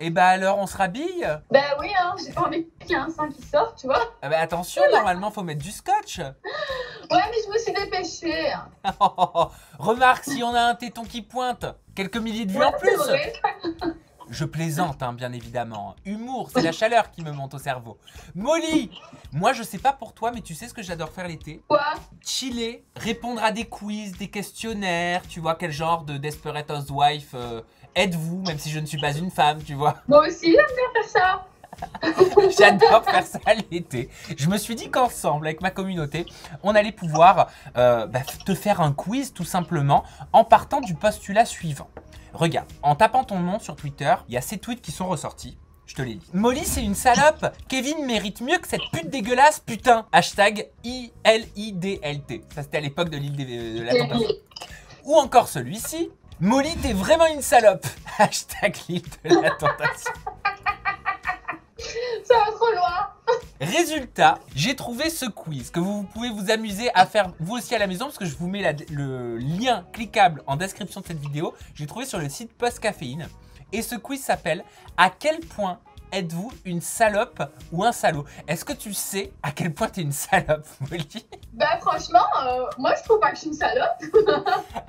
Et bah alors, on se rhabille? Bah oui, hein, j'ai pas envie qu'il y ait un sein qui sort, tu vois. Ah bah attention, normalement, faut mettre du scotch. Ouais, mais je me suis dépêchée. Remarque, si on a un téton qui pointe, quelques milliers de vues en C'est plus. vrai. Je plaisante, hein, bien évidemment. Humour, c'est la chaleur qui me monte au cerveau. Molly, moi je sais pas pour toi, mais tu sais ce que j'adore faire l'été? Quoi? Chiller, répondre à des quiz, des questionnaires, tu vois, quel genre de Desperate Housewife êtes-vous, même si je ne suis pas une femme, tu vois. Moi aussi, j'aime bien faire ça. J'adore faire ça l'été. Je me suis dit qu'ensemble, avec ma communauté, on allait pouvoir te faire un quiz tout simplement en partant du postulat suivant. Regarde, en tapant ton nom sur Twitter, il y a ces tweets qui sont ressortis. Je te les lis. Molly, c'est une salope. Kevin mérite mieux que cette pute dégueulasse, putain. Hashtag ILIDLT. Ça, c'était à l'époque de l'île de la Tentation. Ou encore celui-ci. Molly, t'es vraiment une salope. Hashtag l'île de la Tentation. Ça va trop loin. Résultat, j'ai trouvé ce quiz que vous pouvez vous amuser à faire vous aussi à la maison parce que je vous mets le lien cliquable en description de cette vidéo. J'ai trouvé sur le site Post Caféine et ce quiz s'appelle « À quel point êtes-vous une salope ou un salaud ?» Est-ce que tu sais à quel point t'es une salope, Molly? Bah franchement, moi je trouve pas que je suis une salope.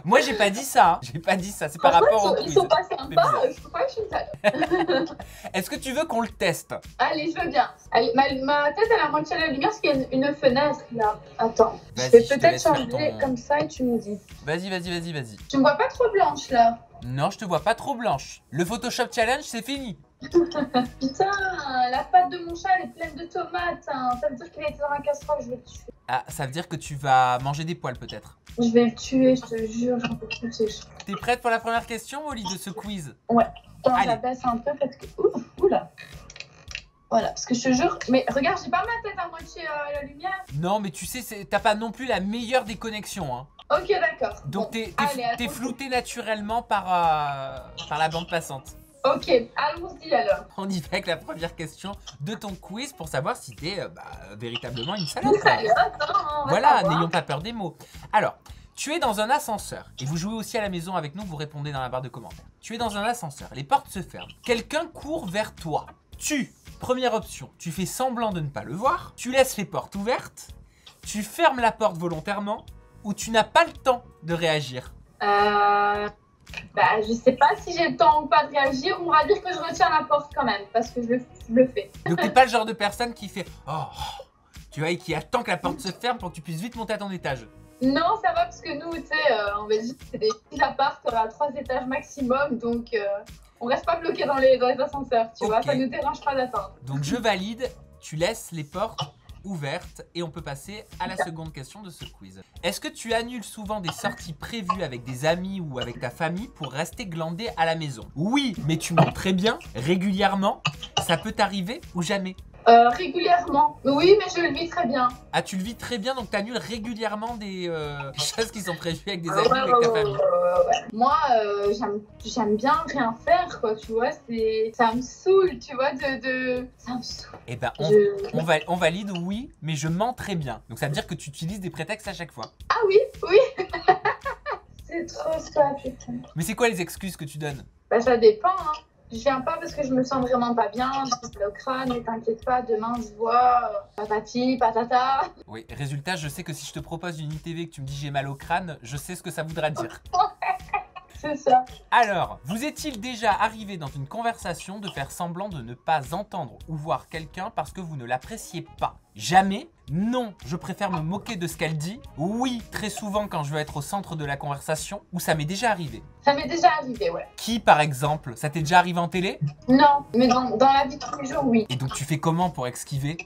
Moi j'ai pas dit ça, hein. J'ai pas dit ça, c'est par Franchement, rapport au ils quiz. sont pas C'est sympas, bizarre. je trouve pas que je suis une salope. Est-ce que tu veux qu'on le teste? Allez, je veux bien. Allez, ma tête elle a moitié à la lumière parce qu'il y a une fenêtre là. Attends, je Vas-y, vais je te peut-être laisse faire changer ton- comme ça et tu me dis. Vas-y, vas-y, vas-y, vas-y. Tu me vois pas trop blanche là. Non, je te vois pas trop blanche. Le Photoshop Challenge, c'est fini. Putain, la pâte de mon chat elle est pleine de tomates. Hein. Ça veut dire qu'il a été dans la casserole, je vais le tuer. Ah, ça veut dire que tu vas manger des poils peut-être. Je vais le tuer, je te jure, j'en peux plus, c'est chaud. T'es prête pour la première question, Molly, de ce quiz? Attends, Allez. j'abaisse un peu parce que. Oula. Voilà, parce que je te jure. Mais regarde, j'ai pas ma tête à moitié à la lumière. Non, mais tu sais, t'as pas non plus la meilleure des connexions. Hein. Ok, d'accord. Donc Bon, t'es allez, t'es attends. flouté naturellement par la bande passante. Ok, allons-y alors. On y va avec la première question de ton quiz pour savoir si t'es véritablement une salope. Allez, attends, on va Voilà, savoir. n'ayons pas peur des mots. Alors, tu es dans un ascenseur et vous jouez aussi à la maison avec nous, vous répondez dans la barre de commentaires. Tu es dans un ascenseur, les portes se ferment. Quelqu'un court vers toi. Première option, tu fais semblant de ne pas le voir, tu laisses les portes ouvertes, tu fermes la porte volontairement ou tu n'as pas le temps de réagir. Bah, je sais pas si j'ai le temps ou pas de réagir. On va dire que je retiens la porte quand même parce que je le fais. Donc t'es pas le genre de personne qui fait « Oh !» tu vois, et qui attend que la porte se ferme pour que tu puisses vite monter à ton étage. Non, ça va parce que nous, tu sais, en Belgique, c'est des petits apparts à 3 étages maximum. Donc, on reste pas bloqué dans les ascenseurs, tu vois. Ok. Ça nous dérange pas d'attendre. Donc je valide, tu laisses les portes ouvertes et on peut passer à la seconde question de ce quiz. Est-ce que tu annules souvent des sorties prévues avec des amis ou avec ta famille pour rester glandé à la maison? Oui, mais tu mens très bien, régulièrement, ça peut t'arriver ou jamais? Régulièrement. Oui, mais je le vis très bien. Ah, tu le vis très bien, donc tu annules régulièrement des choses qui sont prévues avec des Ah amis ou avec ta famille. ouais. Moi, j'aime bien rien faire, quoi, tu vois. Ça me saoule, tu vois, ça me saoule. Eh ben, on valide, oui, mais je mens très bien. Donc ça veut dire que tu utilises des prétextes à chaque fois. Ah oui, oui. C'est trop ça, putain. Mais c'est quoi les excuses que tu donnes? Bah, ça dépend, hein. Je viens pas parce que je me sens vraiment pas bien, j'ai mal au crâne, mais t'inquiète pas, demain je vois, patati, patata. Oui, résultat, je sais que si je te propose une ITV et que tu me dis j'ai mal au crâne, je sais ce que ça voudra dire. C'est ça. Alors, vous est-il déjà arrivé dans une conversation de faire semblant de ne pas entendre ou voir quelqu'un parce que vous ne l'appréciez pas? Jamais? Non, je préfère me moquer de ce qu'elle dit. Oui, très souvent quand je veux être au centre de la conversation, ou ça m'est déjà arrivé. Ça m'est déjà arrivé, ouais. Qui, par exemple? Ça t'est déjà arrivé en télé? Non, mais dans la vie de tous les jours, oui. Et donc tu fais comment pour esquiver,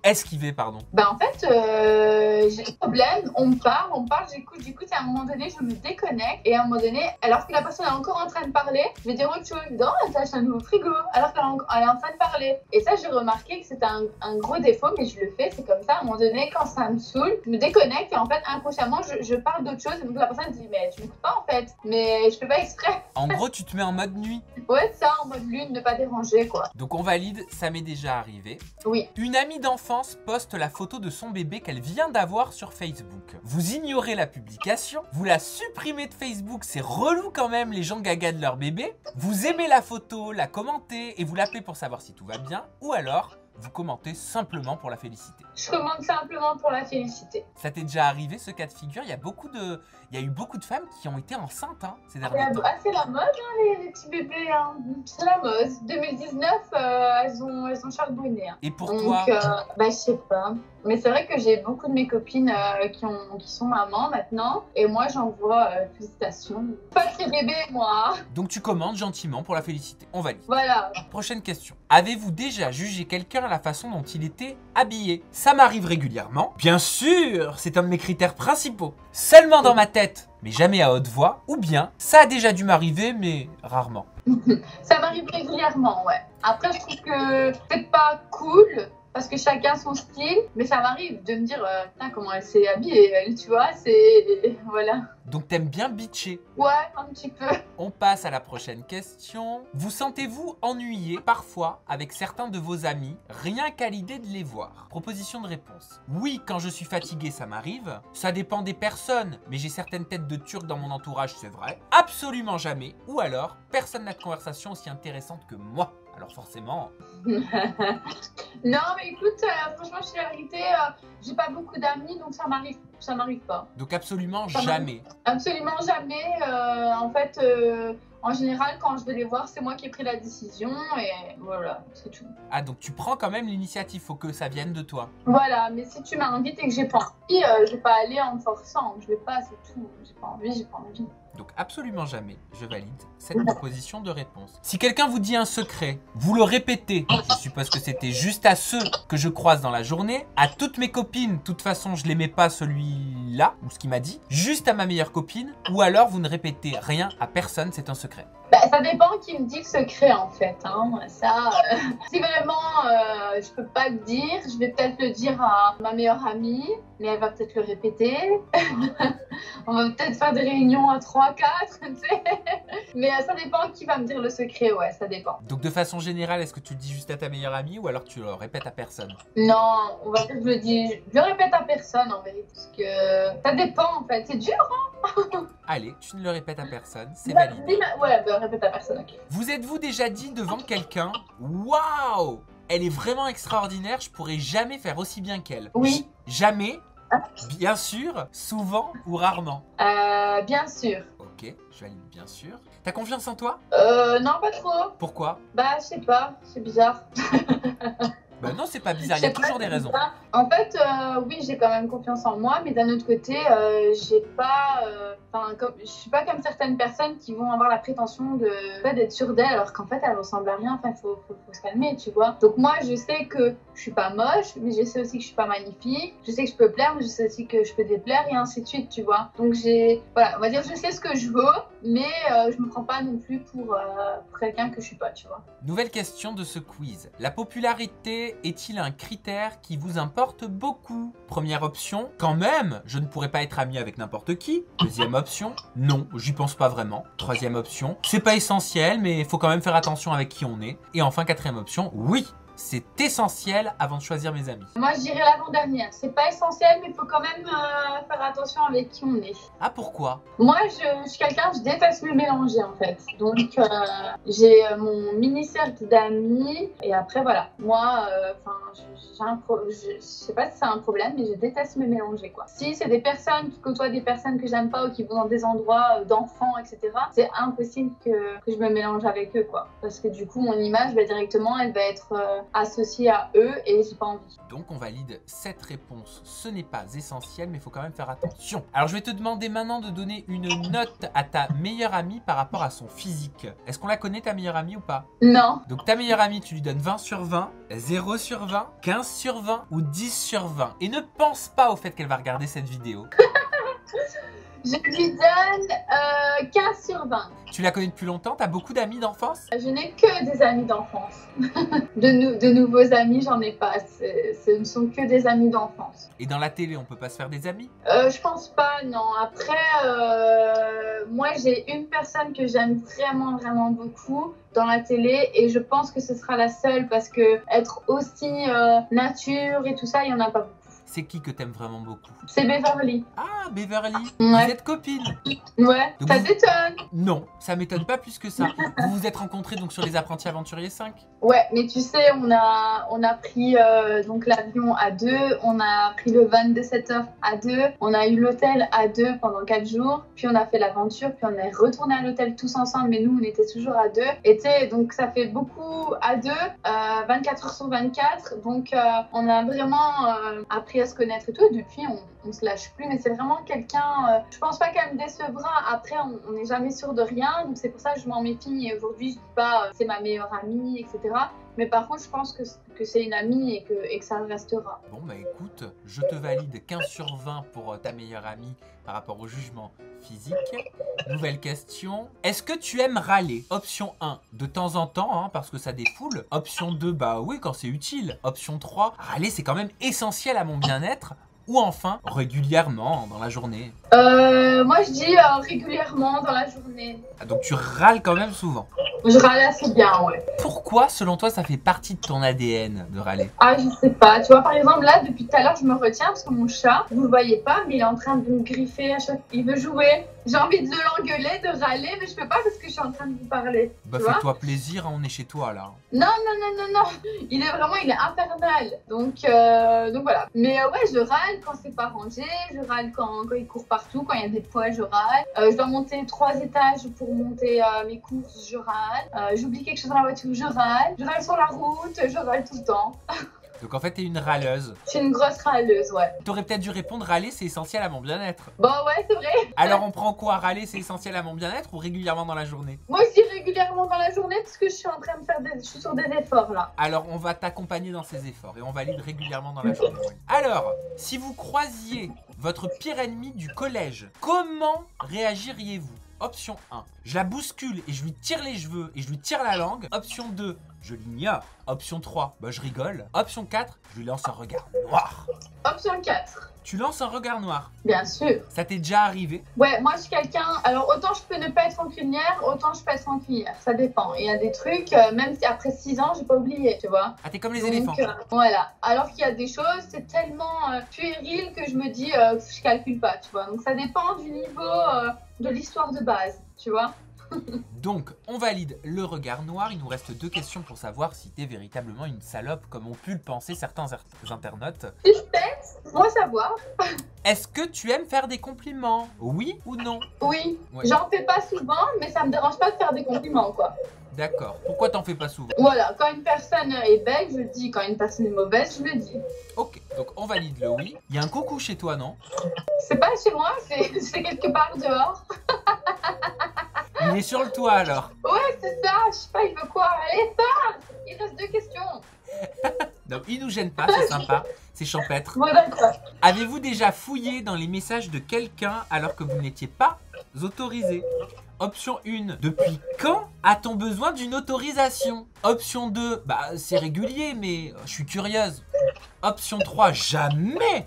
pardon? Bah en fait, j'ai un problème, on me parle, j'écoute, et à un moment donné, je me déconnecte. Et à un moment donné, alors que la personne est encore en train de parler, je vais dire autre chose. Non, t'as acheté un nouveau frigo, alors qu'elle est en train de parler. Et ça, j'ai remarqué que c'était un gros défaut, mais je le fais, c'est comme comme ça, à un moment donné, quand ça me saoule, je me déconnecte et en fait, inconsciemment, je parle d'autre chose. Et donc la personne dit, mais tu m'écoutes pas en fait, mais je fais pas exprès. En gros, tu te mets en mode nuit. Ouais, ça, en mode lune, ne pas déranger, quoi. Donc on valide, ça m'est déjà arrivé. Oui. Une amie d'enfance poste la photo de son bébé qu'elle vient d'avoir sur Facebook. Vous ignorez la publication, vous la supprimez de Facebook, c'est relou quand même les gens gaga de leur bébé. Vous aimez la photo, la commentez et vous l'appelez pour savoir si tout va bien. Ou alors, vous commentez simplement pour la féliciter. Je commande simplement pour la féliciter. Ça t'est déjà arrivé ce cas de figure? Il y a eu beaucoup de femmes qui ont été enceintes ces derniers temps. C'est la mode, hein, les petits bébés. Hein. C'est la mode. 2019, elles ont charbonné. Hein. Et pour donc, toi je sais pas. Mais c'est vrai que j'ai beaucoup de mes copines qui sont mamans maintenant. Et moi, j'envoie félicitations. Pas très bébé, moi. Donc tu commandes gentiment pour la féliciter. On valide. Voilà. Prochaine question. Avez-vous déjà jugé quelqu'un à la façon dont il était habillé? Ça m'arrive régulièrement. Bien sûr, c'est un de mes critères principaux. Seulement dans ma tête, mais jamais à haute voix. Ou bien, ça a déjà dû m'arriver, mais rarement. Ça m'arrive régulièrement, ouais. Après, je trouve que c'est pas cool. Parce que chacun son style, mais ça m'arrive de me dire, putain, comment elle s'est habillée, elle, tu vois, c'est... Voilà. Donc t'aimes bien bitcher? Ouais, un petit peu. On passe à la prochaine question. Vous sentez-vous ennuyé parfois avec certains de vos amis, rien qu'à l'idée de les voir? Proposition de réponse. Oui, quand je suis fatigué, ça m'arrive. Ça dépend des personnes, mais j'ai certaines têtes de turcs dans mon entourage, c'est vrai. Absolument jamais. Ou alors, personne n'a de conversation aussi intéressante que moi. Alors forcément... Non, mais écoute, franchement, je suis la vérité, j'ai pas beaucoup d'amis, donc ça m'arrive pas. Donc absolument jamais. Absolument jamais. En fait, en général, quand je vais les voir, c'est moi qui ai pris la décision et voilà, c'est tout. Ah, donc tu prends quand même l'initiative, faut que ça vienne de toi. Voilà, mais si tu m'invites et que j'ai pas envie, je vais pas aller en me forçant, je vais pas, c'est tout. J'ai pas envie. Donc absolument jamais, je valide cette proposition de réponse. Si quelqu'un vous dit un secret, vous le répétez. Je suppose que c'était juste à ceux que je croise dans la journée, à toutes mes copines, de toute façon je l'aimais pas celui-là, ou ce qu'il m'a dit, juste à ma meilleure copine, ou alors vous ne répétez rien à personne, c'est un secret. Bah, ça dépend qui me dit le secret en fait. Hein. Ça, si vraiment je peux pas le dire, je vais peut-être le dire à ma meilleure amie, mais elle va peut-être le répéter. On va peut-être faire des réunions à 3, 4, tu sais. Mais ça dépend qui va me dire le secret, ouais, ça dépend. Donc de façon générale, est-ce que tu le dis juste à ta meilleure amie ou alors tu le répètes à personne? Non, on va dire que je le répète à personne en vérité. Parce que ça dépend en fait, c'est dur, hein. Allez, tu ne le répètes à personne, c'est validé. Ouais, répète à personne, ok. Vous êtes-vous déjà dit devant quelqu'un, waouh, elle est vraiment extraordinaire, je pourrais jamais faire aussi bien qu'elle? Oui. Jamais? Bien sûr, souvent ou rarement? Bien sûr. Ok, je valide bien sûr. T'as confiance en toi? Non, pas trop. Pourquoi? Bah, je sais pas, c'est bizarre. Bah non, c'est pas bizarre, il y a toujours des raisons. En fait, oui, j'ai quand même confiance en moi, mais d'un autre côté, j'ai pas... je suis pas comme certaines personnes qui vont avoir la prétention d'être sûres d'elles, alors qu'en fait, elles ressemblent à rien. Enfin, faut se calmer, tu vois. Donc moi, je sais que je suis pas moche, mais je sais aussi que je suis pas magnifique. Je sais que je peux plaire, mais je sais aussi que je peux déplaire, et ainsi de suite, tu vois. Donc voilà, on va dire, je sais ce que je veux, mais je me prends pas non plus pour quelqu'un que je suis pas, tu vois. Nouvelle question de ce quiz. La popularité est-il un critère qui vous importe beaucoup? Première option, quand même, je ne pourrais pas être ami avec n'importe qui. Deuxième option, non, j'y pense pas vraiment. Troisième option, c'est pas essentiel, mais il faut quand même faire attention avec qui on est. Et enfin, quatrième option, oui, c'est essentiel avant de choisir mes amis. Moi, je dirais l'avant-dernière. C'est pas essentiel, mais il faut quand même faire attention avec qui on est. Ah, pourquoi? Moi, je suis quelqu'un, je déteste me mélanger, en fait. Donc, j'ai mon mini-cercle d'amis. Et après, voilà. Moi, je sais pas si c'est un problème, mais je déteste me mélanger, quoi. Si c'est des personnes qui côtoient des personnes que j'aime pas ou qui vont dans des endroits d'enfants, etc., c'est impossible que je me mélange avec eux, quoi. Parce que du coup, mon image, directement, elle va être... associé à eux et j'ai pas envie. Donc on valide cette réponse. Ce n'est pas essentiel, mais il faut quand même faire attention. Alors je vais te demander maintenant de donner une note à ta meilleure amie par rapport à son physique. Est-ce qu'on la connaît ta meilleure amie ou pas? Non. Donc ta meilleure amie, tu lui donnes 20 sur 20, 0 sur 20, 15 sur 20 ou 10 sur 20. Et ne pense pas au fait qu'elle va regarder cette vidéo. Je lui donne 15 sur 20. Tu la connais depuis longtemps? T'as beaucoup d'amis d'enfance? Je n'ai que des amis d'enfance. De nouveaux amis, j'en ai pas. Ce ne sont que des amis d'enfance. Et dans la télé, on peut pas se faire des amis? Je pense pas, non. Après, moi, j'ai une personne que j'aime vraiment, vraiment beaucoup dans la télé et je pense que ce sera la seule parce que être aussi nature et tout ça, il y en a pas beaucoup. C'est qui que t'aimes vraiment beaucoup? C'est Beverly. Ah, Beverly. Ouais. Vous êtes copines? Ouais, Donc ça vous- t'étonne? Non, ça m'étonne pas plus que ça. Vous vous êtes rencontrés donc sur les Apprentis Aventuriers 5? Ouais, mais tu sais, on a pris donc l'avion à deux, on a pris le van de 7 heures à deux, on a eu l'hôtel à deux pendant 4 jours, puis on a fait l'aventure, puis on est retourné à l'hôtel tous ensemble, mais nous, on était toujours à deux. Et tu sais, donc ça fait beaucoup à deux, 24 heures sur 24, donc on a vraiment appris à se connaître et tout, et depuis, on se lâche plus, mais c'est vraiment quelqu'un, je pense pas qu'elle me décevra. Après, on n'est jamais sûr de rien, donc c'est pour ça que je m'en méfie, et aujourd'hui, je dis pas c'est ma meilleure amie, etc. Mais par contre, je pense que c'est une amie et que ça restera. Bon bah écoute, je te valide 15 sur 20 pour ta meilleure amie par rapport au jugement physique. Nouvelle question. Est-ce que tu aimes râler? Option 1, de temps en temps, hein, parce que ça défoule. Option 2, bah oui, quand c'est utile. Option 3, râler c'est quand même essentiel à mon bien-être. Ou enfin, régulièrement dans la journée. Moi, je dis régulièrement dans la journée. Ah, donc tu râles quand même souvent. Je râle assez bien, ouais. Pourquoi, selon toi, ça fait partie de ton ADN de râler? Ah, je sais pas. Tu vois, par exemple, là, depuis tout à l'heure, je me retiens parce que mon chat, vous le voyez pas, mais il est en train de me griffer à chaque... Il veut jouer. J'ai envie de l'engueuler, de râler, mais je peux pas parce que je suis en train de vous parler. Bah tu vois. fais-toi plaisir, hein, on est chez toi là. Non. Il est infernal. Donc voilà. Mais ouais, je râle quand c'est pas rangé, je râle quand il court partout, quand il y a des poils, je râle. Je dois monter 3 étages pour monter mes courses, je râle. J'oublie quelque chose dans la voiture, je râle. Je râle sur la route, je râle tout le temps. Donc en fait, t'es une râleuse. C'est une grosse râleuse, ouais. T'aurais peut-être dû répondre râler, c'est essentiel à mon bien-être. Bon, ouais, c'est vrai. Alors on prend quoi? Râler, c'est essentiel à mon bien-être ou régulièrement dans la journée? Moi aussi, régulièrement dans la journée parce que je suis en train de faire je suis sur des efforts là. Alors on va t'accompagner dans ces efforts et on valide régulièrement dans la journée. Alors, si vous croisiez votre pire ennemi du collège, comment réagiriez-vous? Option 1, je la bouscule et je lui tire les cheveux et je lui tire la langue. Option 2, je l'ignore. Option 3, bah je rigole. Option 4, je lui lance un regard noir. Option 4. Tu lances un regard noir. Bien sûr. Ça t'est déjà arrivé? Ouais, moi je suis quelqu'un. Alors autant je peux ne pas être rancunière, autant je peux être rancunière. Ça dépend. Il y a des trucs, même si après 6 ans, j'ai pas oublié, tu vois. Ah, t'es comme les Donc, éléphants. Voilà. Alors qu'il y a des choses, c'est tellement puéril que je me dis, je calcule pas, tu vois. Donc ça dépend du niveau de l'histoire de base, tu vois. Donc, on valide le regard noir. Il nous reste 2 questions pour savoir si t'es véritablement une salope, comme ont pu le penser certains internautes. Suspense, moi savoir. Est-ce que tu aimes faire des compliments? Oui ou non? Oui, Ouais. j'en fais pas souvent, mais ça me dérange pas de faire des compliments, quoi. D'accord. Pourquoi t'en fais pas souvent? Voilà, quand une personne est belle, je le dis. Quand une personne est mauvaise, je le dis. Ok, donc on valide le oui. Il y a un coucou chez toi, non? C'est pas chez moi, c'est quelque part dehors. Il est sur le toit alors. Ouais, c'est ça, je sais pas, il veut quoi? Allez, pars! Il reste 2 questions. Donc il nous gêne pas, c'est sympa, c'est champêtre. Bon, d'accord. Avez-vous déjà fouillé dans les messages de quelqu'un alors que vous n'étiez pas autorisé? Option 1, depuis quand a-t-on besoin d'une autorisation? Option 2, bah c'est régulier mais je suis curieuse. Option 3, jamais.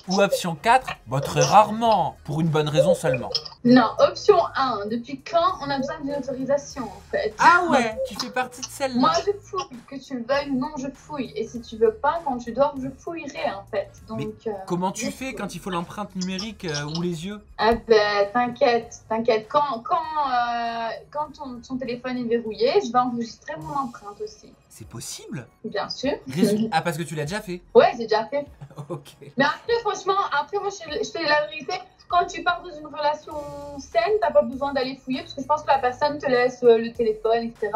Ou option 4, bah très rarement, pour une bonne raison seulement. Non, option 1, depuis quand on a besoin d'une autorisation en fait? Ah ouais, tu fais partie de celle-là. Moi je fouille, que tu le veuilles ou non, je fouille. Et si tu veux pas, quand tu dors, je fouillerai en fait. Donc, Comment tu fais quand il faut l'empreinte numérique ou les yeux? Ah ben, t'inquiète. Quand ton téléphone est verrouillé, je vais enregistrer mon empreinte aussi. C'est possible? Bien sûr. Ah, parce que tu l'as déjà fait? Ouais, j'ai déjà fait. Ok. Mais après, franchement, moi, je te dis la vérité. Quand tu pars dans une relation saine, t'as pas besoin d'aller fouiller parce que je pense que la personne te laisse le téléphone, etc.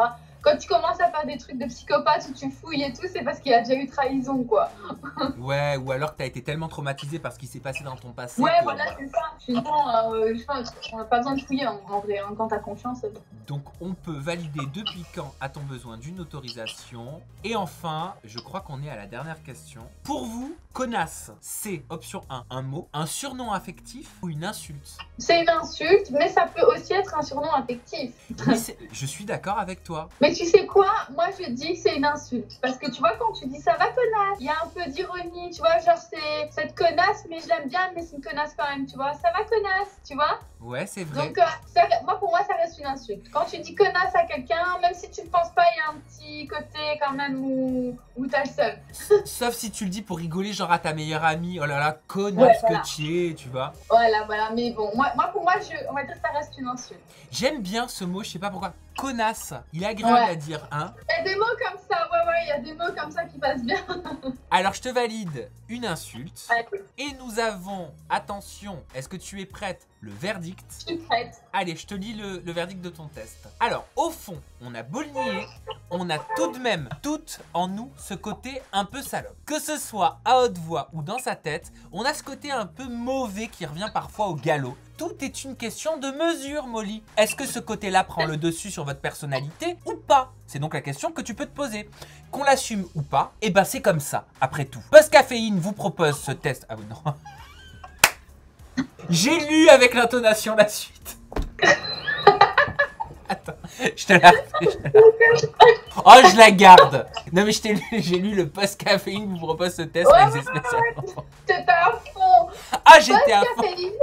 quand tu commences à faire des trucs de psychopathe où tu fouilles et tout, c'est parce qu'il y a déjà eu trahison, quoi. Ouais, ou alors que t'as été tellement traumatisé par ce qui s'est passé dans ton passé. Ouais, que, voilà, voilà. c'est ça. Sinon, on n'a pas besoin de fouiller en vrai, hein, quand t'as confiance. Donc on peut valider depuis quand a-t-on besoin d'une autorisation. Et enfin, je crois qu'on est à la dernière question. Pour vous, connasse, c'est option 1, un mot, un surnom affectif ou une insulte? C'est une insulte, mais ça peut aussi être un surnom affectif. Oui, je suis d'accord avec toi. Mais tu sais quoi? Moi, je dis que c'est une insulte. Parce que tu vois, quand tu dis ça va connasse, il y a un peu d'ironie, tu vois, genre c'est cette connasse, mais je l'aime bien, mais c'est une connasse quand même, tu vois. Ça va connasse, tu vois? Ouais, c'est vrai. Donc, pour moi, ça reste une insulte. Quand tu dis connasse à quelqu'un, même si tu ne penses pas, il y a un petit côté quand même où t'as le seum. Sauf si tu le dis pour rigoler, genre à ta meilleure amie. Oh là là, connasse voilà. que tu es, tu vois. Voilà. Mais bon, pour moi, on va dire que ça reste une insulte. J'aime bien ce mot, je sais pas pourquoi. Connasse. Il est agréable à dire, hein. Il y a des mots comme ça, ouais, il y a des mots comme ça qui passent bien. Alors, je te valide une insulte. Allez. Et nous avons, attention, est-ce que tu es prête? Le verdict. Je suis prête. Allez, je te lis le verdict de ton test. Alors, au fond, on a beau le nier, on a tout de même, toutes en nous, ce côté un peu salope. Que ce soit à haute voix ou dans sa tête, on a ce côté un peu mauvais qui revient parfois au galop. Tout est une question de mesure, Molly. Est-ce que ce côté-là prend le dessus sur votre personnalité ou pas? C'est donc la question que tu peux te poser. Qu'on l'assume ou pas, et ben c'est comme ça, après tout. Post Caféine vous propose ce test. Ah oui, non. J'ai lu avec l'intonation la suite. Attends, je te la refais. Oh, je la garde. Non mais j'ai lu le Post Caféine vous propose ce test avec ses spéciales. T'étais à fond. Ah, j'étais à fond. Caféine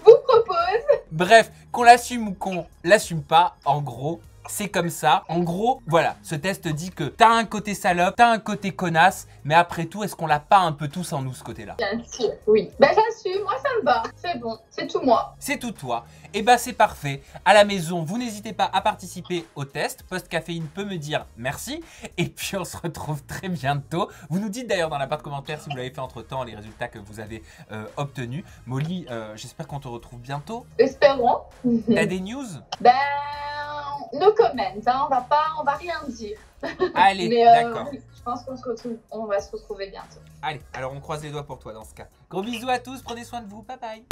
vous propose. Bref, qu'on l'assume ou qu'on l'assume pas, en gros, c'est comme ça. En gros, voilà, ce test dit que t'as un côté salope, t'as un côté connasse, mais après tout, est-ce qu'on l'a pas un peu tous en nous, ce côté-là? Bien sûr, oui. Ben j'assume, moi ça me va. C'est bon, c'est tout moi. C'est tout toi. Et bah c'est parfait. À la maison, vous n'hésitez pas à participer au test. Post Caféine peut me dire merci. Et puis on se retrouve très bientôt. Vous nous dites d'ailleurs dans la barre de commentaires si vous l'avez fait entre temps, les résultats que vous avez obtenus. Molly, j'espère qu'on te retrouve bientôt. Espérons. T'as des news? Ben, no comment, hein, on va rien dire. Allez, mais d'accord. Oui, je pense qu'on va se retrouver bientôt. Allez, alors on croise les doigts pour toi dans ce cas. Gros bisous à tous, prenez soin de vous, bye bye.